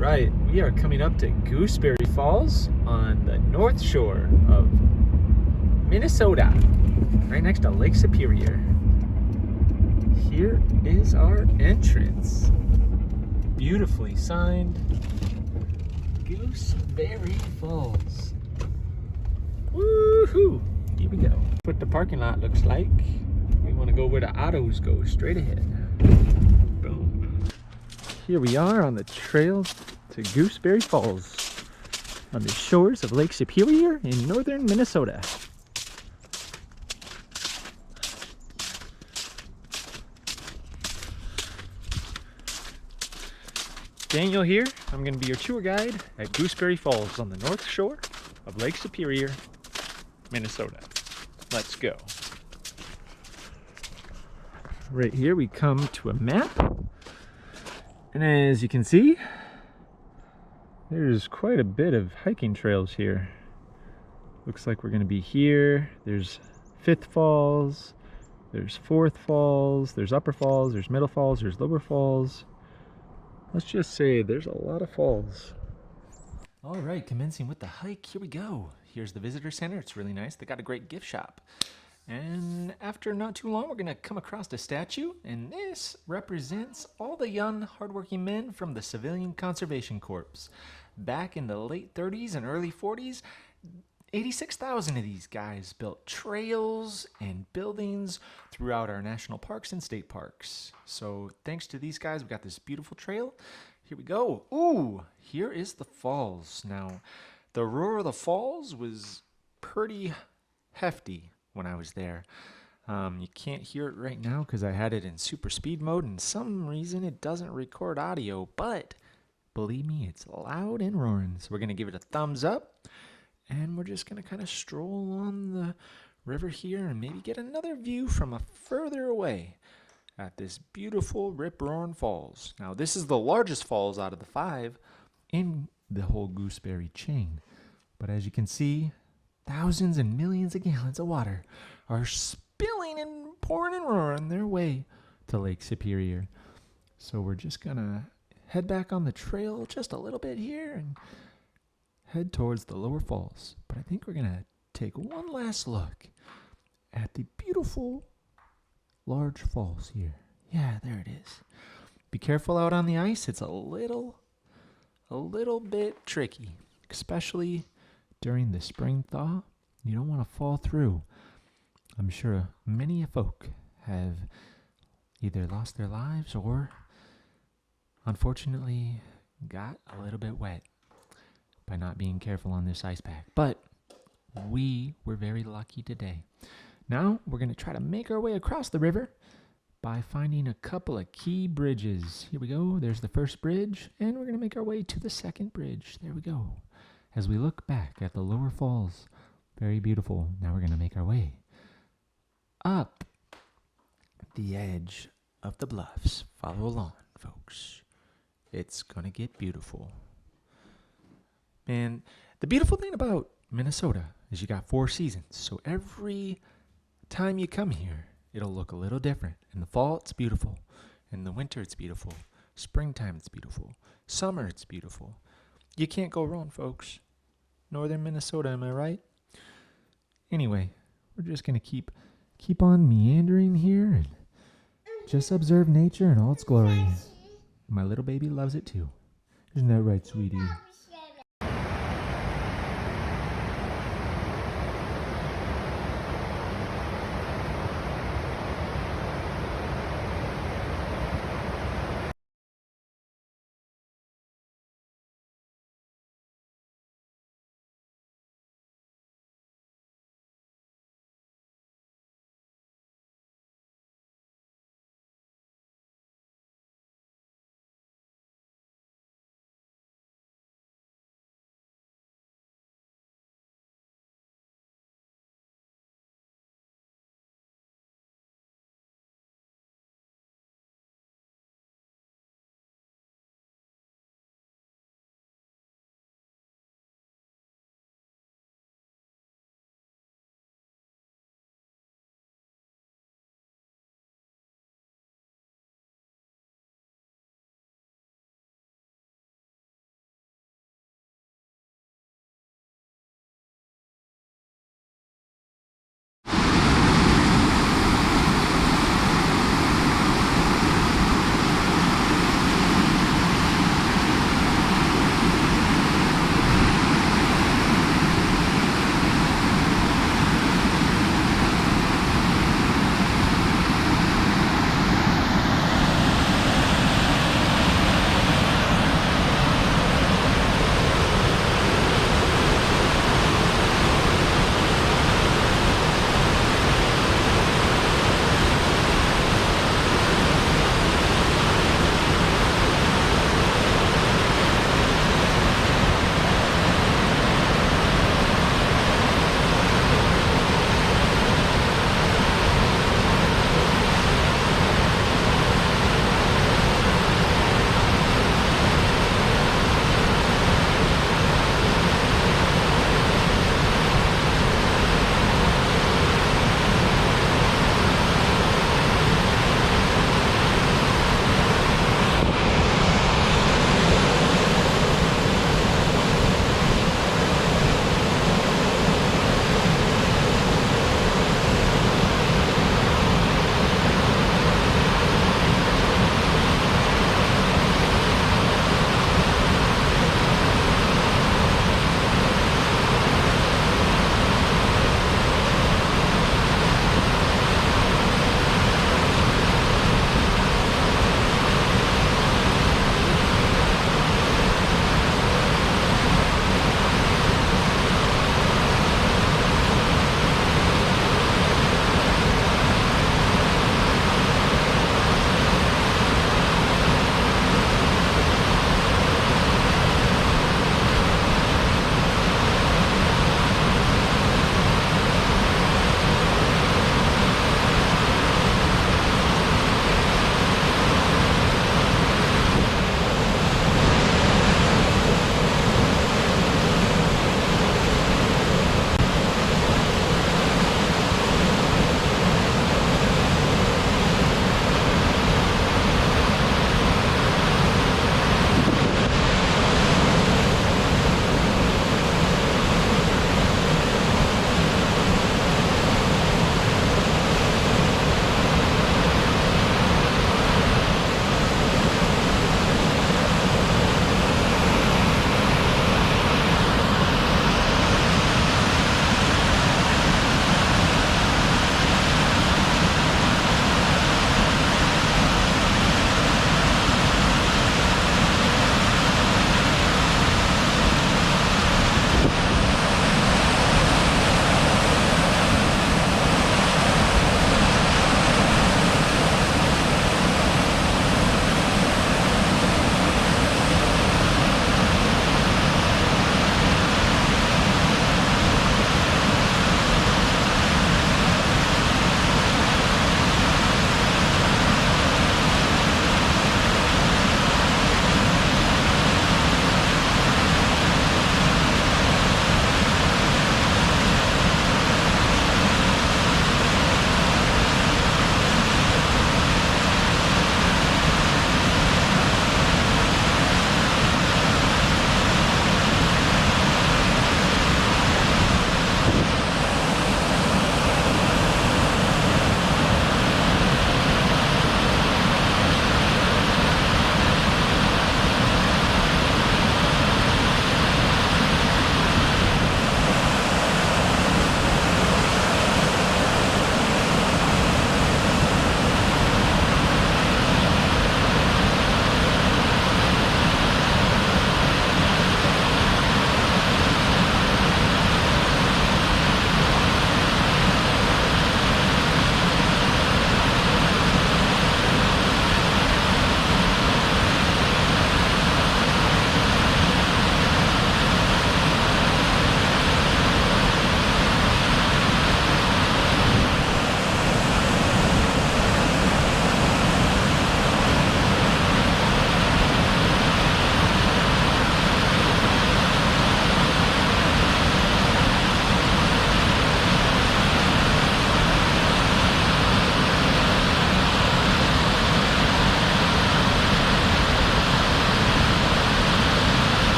right, we are coming up to Gooseberry Falls on the North Shore of Minnesota, right next to Lake Superior. Here is our entrance. Beautifully signed, Gooseberry Falls. Woohoo! Here we go. What the parking lot looks like. We want to go where the autos go, straight ahead. Boom. Here we are on the trail to Gooseberry Falls on the shores of Lake Superior in northern Minnesota. Daniel here. I'm going to be your tour guide at Gooseberry Falls on the North Shore of Lake Superior, Minnesota. Let's go. Right here we come to a map, and as you can see, there's quite a bit of hiking trails here. Looks like we're going to be here. There's Fifth Falls, there's Fourth Falls, there's Upper Falls, there's Middle Falls, there's Lower Falls. Let's just say there's a lot of falls. All right, commencing with the hike, here we go. Here's the visitor center. It's really nice. They got a great gift shop. And after not too long, we're going to come across a statue, and this represents all the young, hardworking men from the Civilian Conservation Corps. Back in the late 30s and early 40s, 86,000 of these guys built trails and buildings throughout our national parks and state parks. So thanks to these guys, we got this beautiful trail. Here we go. Ooh, here is the falls. Now, the roar of the falls was pretty hefty when I was there. You can't hear it right now because I had it in super speed mode, and some reason it doesn't record audio, but believe me, it's loud and roaring. So we're going to give it a thumbs up. And we're just going to kind of stroll on the river here and maybe get another view from a further away at this beautiful rip-roaring falls. Now, this is the largest falls out of the 5 in the whole Gooseberry chain. But as you can see, thousands and millions of gallons of water are spilling and pouring and roaring their way to Lake Superior. So we're just going to head back on the trail just a little bit here and head towards the lower falls. But I think we're going to take one last look at the beautiful large falls here. Yeah, there it is. Be careful out on the ice. It's a little bit tricky, especially during the spring thaw. You don't want to fall through. I'm sure many folk have either lost their lives or unfortunately got a little bit wet by not being careful on this ice pack. But we were very lucky today. Now we're going to try to make our way across the river by finding a couple of key bridges. Here we go. There's the first bridge, and we're going to make our way to the second bridge. There we go. As we look back at the lower falls, very beautiful. Now we're going to make our way up the edge of the bluffs. Follow along, folks. It's going to get beautiful. And the beautiful thing about Minnesota is you got 4 seasons. So every time you come here, it'll look a little different. In the fall, it's beautiful. In the winter, it's beautiful. Springtime, it's beautiful. Summer, it's beautiful. You can't go wrong, folks. Northern Minnesota, am I right? Anyway, we're just going to keep on meandering here and just observe nature in all its glory. My little baby loves it too. Isn't that right, sweetie?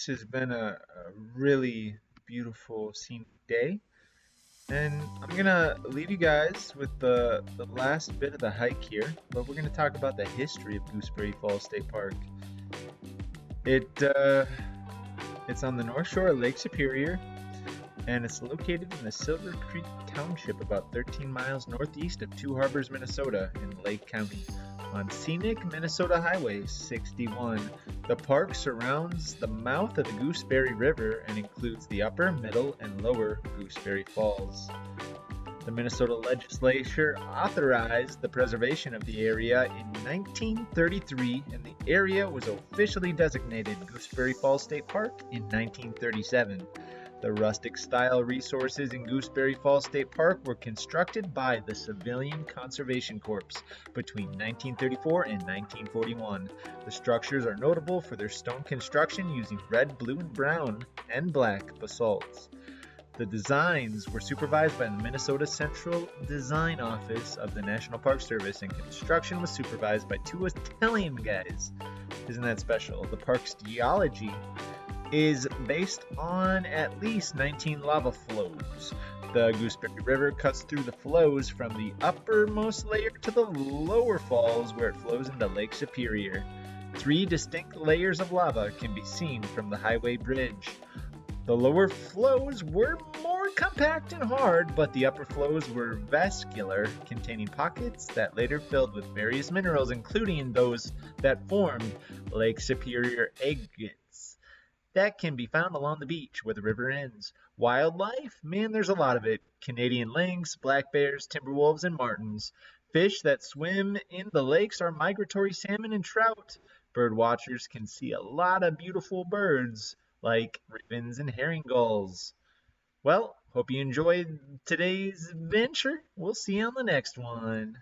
has been a really beautiful scenic day. And I'm gonna leave you guys with the last bit of the hike here, but we're gonna talk about the history of Gooseberry Falls State Park. It it's on the North Shore of Lake Superior, and it's located in the Silver Creek Township, about 13 miles northeast of Two Harbors, Minnesota, in Lake County, on scenic Minnesota Highway 61. The park surrounds the mouth of the Gooseberry River and includes the upper, middle, and lower Gooseberry Falls. The Minnesota legislature authorized the preservation of the area in 1933, and the area was officially designated Gooseberry Falls State Park in 1937. The rustic-style resources in Gooseberry Falls State Park were constructed by the Civilian Conservation Corps between 1934 and 1941. The structures are notable for their stone construction using red, blue, and brown and black basalts. The designs were supervised by the Minnesota Central Design Office of the National Park Service, and construction was supervised by two Italian guys. Isn't that special? The park's geology is based on at least 19 lava flows. The Gooseberry River cuts through the flows from the uppermost layer to the lower falls, where it flows into Lake Superior. 3 distinct layers of lava can be seen from the highway bridge. The lower flows were more compact and hard, but the upper flows were vascular, containing pockets that later filled with various minerals, including those that formed Lake Superior agates that can be found along the beach where the river ends. Wildlife? Man, there's a lot of it. Canadian lynx, black bears, timber wolves, and martens. Fish that swim in the lakes are migratory salmon and trout. Bird watchers can see a lot of beautiful birds like ravens and herring gulls. Well, hope you enjoyed today's adventure. We'll see you on the next one.